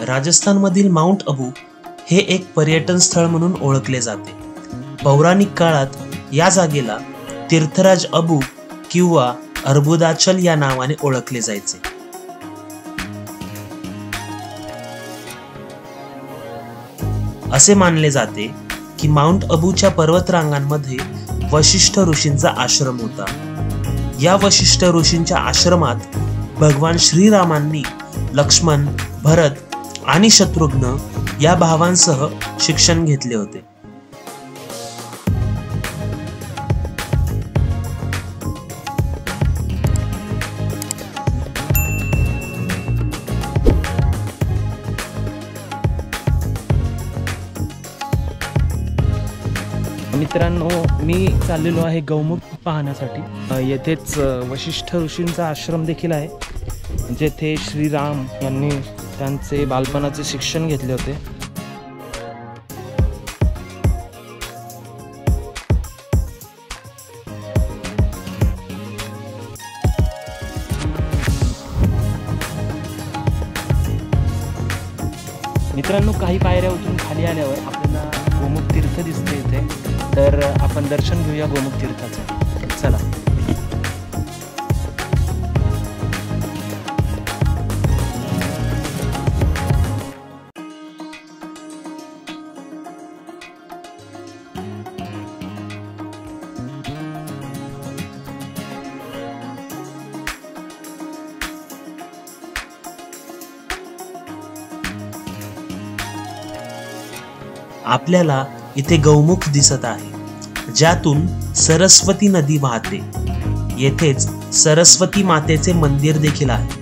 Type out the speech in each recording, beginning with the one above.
राजस्थानमधील माउंट अबू हे एक पर्यटन स्थळ म्हणून ओळखले जाते। पौराणिक काळात या जागेला तीर्थराज अबू किंवा अर्बुदाचल या नावाने ओळखले जायचे। असे मानले जाते की माउंट अबूच्या पर्वतरांगांमध्ये वशिष्ठ ऋषींचा आश्रम होता। या वशिष्ठ ऋषींच्या आश्रमात भगवान श्रीरामांनी लक्ष्मण, भरत आणि शत्रुघ्न या भावांसह शिक्षण घेतले होते। मित्रांनो, मी चाललेलो आहे गौमुख पाहण्यासाठी। येथेच वशिष्ठ ऋषींचा आश्रम देखील आहे, जेथे श्रीराम यांनी त्यांचे बालपणाचे शिक्षण घेतले होते। मित्रांनो, काही पायऱ्या उतरून खाली आल्यावर आपल्याला गोमुख तीर्थ दिसते इथे, तर आपण दर्शन घेऊया गोमुख तीर्थाचं। चला। आपल्याला इथे गौमुख दिसत आहे, ज्यातून सरस्वती नदी वाहते। येथेच सरस्वती मातेचे मंदिर देखील आहे।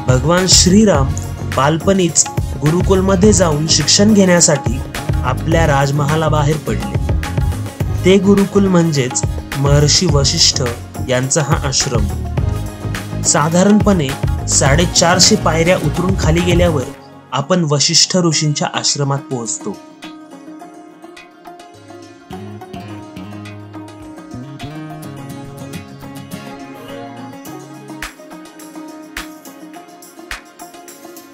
भगवान श्रीराम बालपणीच गुरुकुलमध्ये जाऊन शिक्षण घेण्यासाठी आपल्या राजमहालाबाहेर पडले। ते गुरुकुल म्हणजेच महर्षी वशिष्ठ यांचा हा आश्रम। साधारणपणे 450 पायऱ्या उतरून खाली गेल्यावर आपण वशिष्ठ ऋषींच्या आश्रमात पोहोचतो।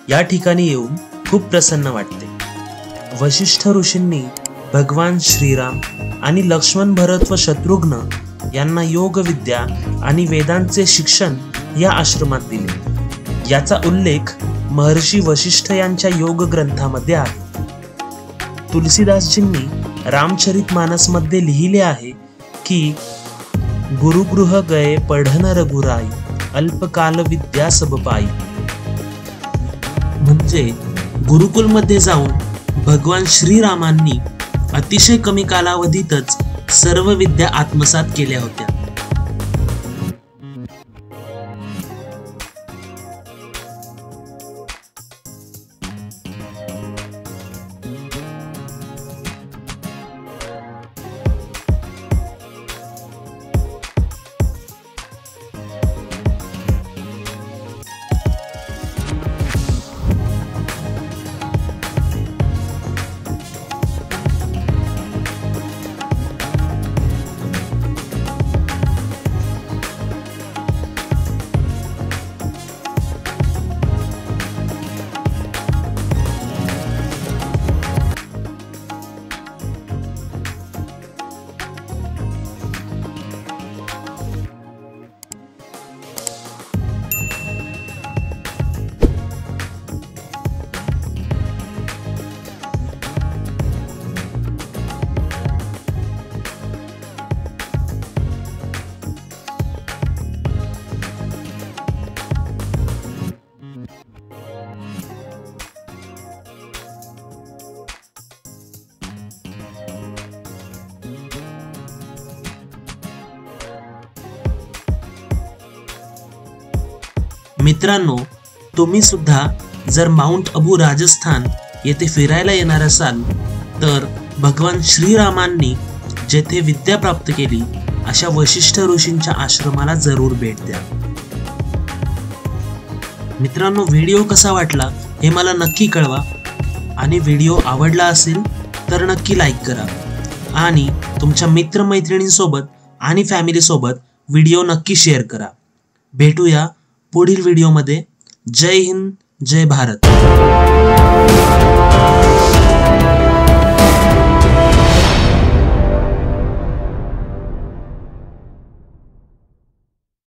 या ठिकाणी येऊन खूप प्रसन्न वाटते। वशिष्ठ ऋषींनी भगवान श्रीराम आणि लक्ष्मण, भरत व शत्रुघ्न यांना योग विद्या आणि वेदांचे शिक्षण या आश्रमात दिले। याचा उल्लेख महर्षी वशिष्ठ यांच्या योग ग्रंथामध्ये आहे। तुलसीदासजींनी रामचरितमानस मध्ये लिहिले आहे की गुरुगृह गए पढ़न रघुराई, अल्पकाल विद्या सब पाई। म्हणजे गुरुकुलमध्ये जाऊन भगवान श्रीरामांनी अतिशय कमी कालावधीतच सर्व विद्या आत्मसात केल्या होत्या। मित्रांनो, तुम्ही सुद्धा जर माउंट अबू राजस्थान येथे फिरायला येणार असाल तर भगवान श्रीरामांनी जेथे विद्या प्राप्त केली अशा वशिष्ठ ऋषींच्या आश्रमाला जरूर भेट द्या. मित्रांनो, व्हिडिओ कसा वाटला हे मला नक्की कळवा आणि व्हिडिओ आवडला असेल तर नक्की लाईक करा आणि तुमच्या मित्रमैत्रिणींसोबत आणि फॅमिलीसोबत व्हिडिओ नक्की शेअर करा. भेटूया पुढील व्हिडिओमध्ये. जय हिंद, जय भारत.